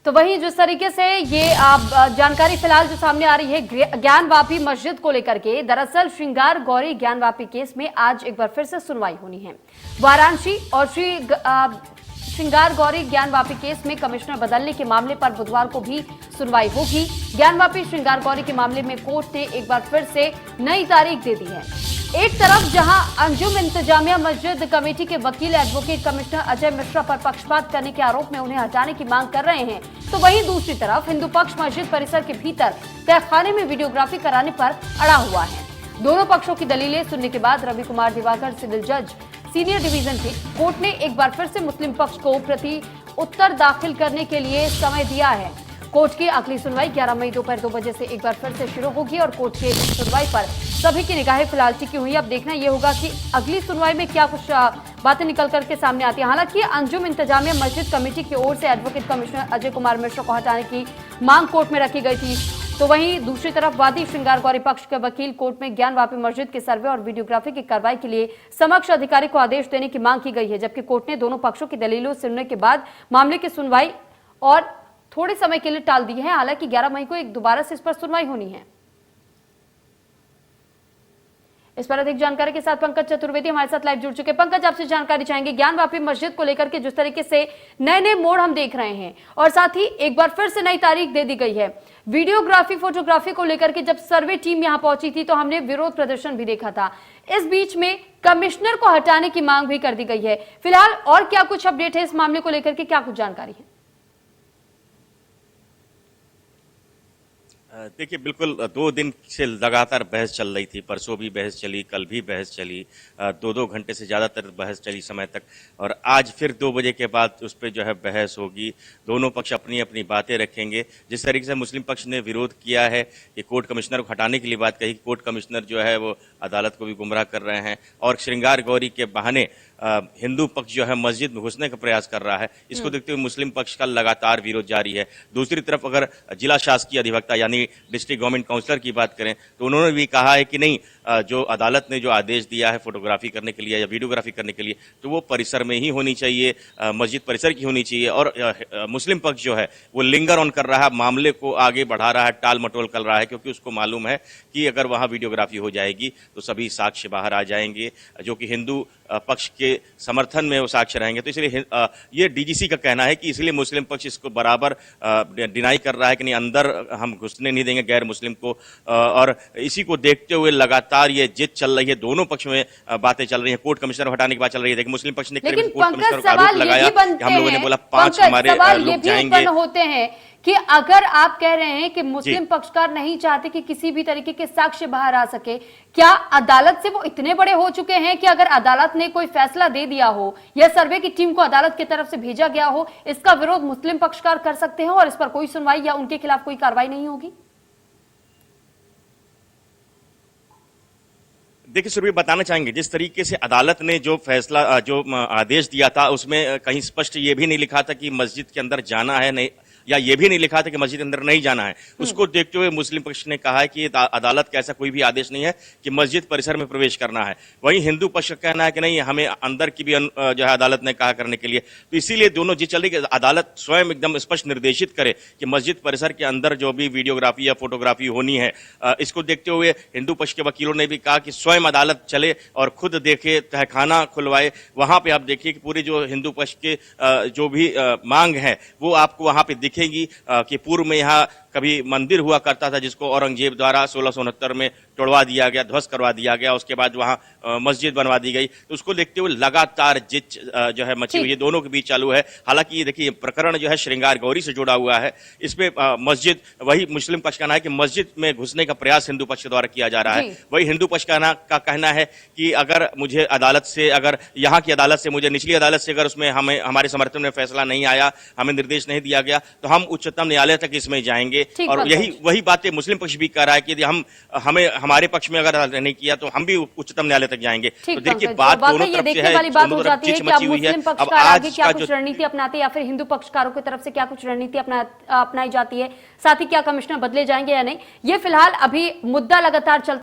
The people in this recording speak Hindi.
तो वहीं जिस तरीके से ये जानकारी फिलहाल जो सामने आ रही है ज्ञानवापी मस्जिद को लेकर के, दरअसल श्रृंगार गौरी ज्ञानवापी केस में आज एक बार फिर से सुनवाई होनी है। वाराणसी और श्रृंगार गौरी ज्ञानवापी केस में कमिश्नर बदलने के मामले पर बुधवार को भी सुनवाई होगी। ज्ञानवापी श्रृंगार गौरी के मामले में कोर्ट ने एक बार फिर से नई तारीख दे दी है। एक तरफ जहां अंजुम इंतजामिया मस्जिद कमेटी के वकील एडवोकेट कमिश्नर अजय मिश्रा पर पक्षपात करने के आरोप में उन्हें हटाने की मांग कर रहे हैं, तो वहीं दूसरी तरफ हिंदू पक्ष मस्जिद परिसर के भीतर तहखाने में वीडियोग्राफी कराने पर अड़ा हुआ है। दोनों पक्षों की दलीलें सुनने के बाद रवि कुमार दिवाकर सिविल जज सीनियर डिवीजन के कोर्ट ने एक बार फिर से मुस्लिम पक्ष को प्रति उत्तर दाखिल करने के लिए समय दिया है। कोर्ट की अगली सुनवाई 11 मई दोपहर 2 बजे से एक बार फिर से शुरू होगी और कोर्ट के इस सुनवाई पर सभी की निगाहें फिलहाल टिकी हुई। अब देखना यह होगा कि अगली सुनवाई में क्या कुछ बातें निकल करके सामने आती है। हालांकि अंजुम इंतजामिया मस्जिद कमेटी की ओर से एडवोकेट कमिश्नर अजय कुमार मिश्रा को हटाने की मांग कोर्ट में रखी गई थी, तो वहीं दूसरी तरफ वादी श्रृंगार गौरी पक्ष के वकील कोर्ट में ज्ञानवापी मस्जिद के सर्वे और वीडियोग्राफी की कार्रवाई के लिए समक्ष अधिकारी को आदेश देने की मांग की गई है, जबकि कोर्ट ने दोनों पक्षों की दलीलों सुनने के बाद मामले की सुनवाई और थोड़े समय के लिए टाल दी है। हालांकि 11 मई को एक दोबारा से इस पर सुनवाई होनी है। इस पर अधिक जानकारी के साथ पंकज चतुर्वेदी हमारे साथ लाइव जुड़ चुके हैं। पंकज, आपसे जानकारी चाहेंगे ज्ञानवापी मस्जिद को लेकर के जिस तरीके से नए नए मोड़ हम देख रहे हैं और साथ ही एक बार फिर से नई तारीख दे दी गई है। वीडियोग्राफी फोटोग्राफी को लेकर के जब सर्वे टीम यहां पहुंची थी तो हमने विरोध प्रदर्शन भी देखा था। इस बीच में कमिश्नर को हटाने की मांग भी कर दी गई है। फिलहाल और क्या कुछ अपडेट है इस मामले को लेकर के, क्या कुछ जानकारी है? देखिए, बिल्कुल 2 दिन से लगातार बहस चल रही थी। परसों भी बहस चली, कल भी बहस चली, 2-2 घंटे से ज़्यादातर बहस चली समय तक, और आज फिर 2 बजे के बाद उस पर जो है बहस होगी। दोनों पक्ष अपनी अपनी बातें रखेंगे। जिस तरीके से मुस्लिम पक्ष ने विरोध किया है कि कोर्ट कमिश्नर को हटाने के लिए बात कही, कोर्ट कमिश्नर जो है वो अदालत को भी गुमराह कर रहे हैं और श्रृंगार गौरी के बहाने हिंदू पक्ष जो है मस्जिद में घुसने का प्रयास कर रहा है। इसको देखते हुए मुस्लिम पक्ष का लगातार विरोध जारी है। दूसरी तरफ अगर जिला शासकीय अधिवक्ता यानी डिस्ट्रिक्ट गवर्नमेंट काउंसलर की बात करें तो उन्होंने भी कहा है कि नहीं, जो अदालत ने जो आदेश दिया है फोटोग्राफी करने के लिए या वीडियोग्राफी करने के लिए, तो वो परिसर में ही होनी चाहिए, मस्जिद परिसर की होनी चाहिए। और मुस्लिम पक्ष जो है वो लिंगर ऑन कर रहा है, मामले को आगे बढ़ा रहा है, टाल मटोल कर रहा है, क्योंकि उसको मालूम है कि अगर वहां वीडियोग्राफी हो जाएगी तो सभी साक्ष्य बाहर आ जाएंगे जो कि हिंदू पक्ष के समर्थन में वो साक्ष्य रहेंगे। तो इसलिए ये डीजीसी का कहना है कि इसलिए मुस्लिम पक्ष इसको बराबर डिनाई कर रहा है कि नहीं, अंदर हम घुसने नहीं देंगे गैर मुस्लिम को। और इसी को देखते हुए लगातार ये जिद चल रही है, दोनों पक्ष में बातें चल रही है। कोर्ट कमिश्नर हटाने की बात चल रही है। देखिए, मुस्लिम पक्ष ने कोर्ट कमिश्नर को आरोप लगाया कि हम लोगों ने बोला 5 हमारे लोग जाएंगे। होते हैं कि अगर आप कह रहे हैं कि मुस्लिम पक्षकार नहीं चाहते कि किसी भी तरीके के साक्ष्य बाहर आ सके, क्या अदालत से वो इतने बड़े हो चुके हैं कि अगर अदालत ने कोई फैसला दे दिया हो या सर्वे की टीम को अदालत की तरफ से भेजा गया हो, इसका विरोध मुस्लिम पक्षकार कर सकते हैं और इस पर कोई सुनवाई या उनके खिलाफ कोई कार्रवाई नहीं होगी? देखिए, सुरभि, बताना चाहेंगे जिस तरीके से अदालत ने जो फैसला जो आदेश दिया था उसमें कहीं स्पष्ट ये भी नहीं लिखा था कि मस्जिद के अंदर जाना है नहीं, या ये भी नहीं लिखा था कि मस्जिद के अंदर नहीं जाना है। उसको देखते हुए मुस्लिम पक्ष ने कहा है कि अदालत का ऐसा कोई भी आदेश नहीं है कि मस्जिद परिसर में प्रवेश करना है। वहीं हिंदू पक्ष का कहना है कि नहीं, हमें अंदर की भी जो है अदालत ने कहा करने के लिए। तो इसीलिए दोनों जिद चल रही है कि अदालत स्वयं एकदम स्पष्ट निर्देशित करे कि मस्जिद परिसर के अंदर जो भी वीडियोग्राफी या फोटोग्राफी होनी है। इसको देखते हुए हिंदू पक्ष के वकीलों ने भी कहा कि स्वयं अदालत चले और खुद देखे, तहखाना खुलवाए। वहां पे आप देखिए कि पूरी जो हिंदू पक्ष के जो भी मांग है वो आपको वहां पे कि पूर्व में यहाँ कभी मंदिर हुआ करता था जिसको औरंगजेब द्वारा 1669 में तोड़वा दिया गया, ध्वस्त करवा दिया गया, उसके बाद वहाँ मस्जिद बनवा दी गई। तो उसको देखते हुए लगातार जिद जो है मची हुई है, दोनों के बीच चालू है। हालांकि ये देखिए, प्रकरण जो है श्रृंगार गौरी से जुड़ा हुआ है। इसमें मस्जिद, वही मुस्लिम पक्ष कहना है कि मस्जिद में घुसने का प्रयास हिंदू पक्ष द्वारा किया जा रहा है। वही हिंदू पक्ष का कहना है कि अगर मुझे अदालत से, अगर यहाँ की अदालत से, मुझे निचली अदालत से अगर उसमें हमारे समर्थन में फैसला नहीं आया, हमें निर्देश नहीं दिया गया, तो हम उच्चतम न्यायालय तक इसमें जाएंगे। और वही बातें मुस्लिम पक्ष भी कह रहा है कि हमें हमारे पक्ष में अगर नहीं किया तो हम भी उच्चतम न्यायालय तक जाएंगे। तो देखिए, बात दोनों तरफ से है, वाली बात हो जाती है कि अब मुस्लिम पक्षकार आगे क्या कुछ रणनीति अपनाते हैं या फिर हिंदू पक्षकारों की तरफ से क्या कुछ रणनीति अपनाई जाती है, साथ ही क्या कमिश्नर बदले जाएंगे या नहीं, ये फिलहाल अभी मुद्दा लगातार चलता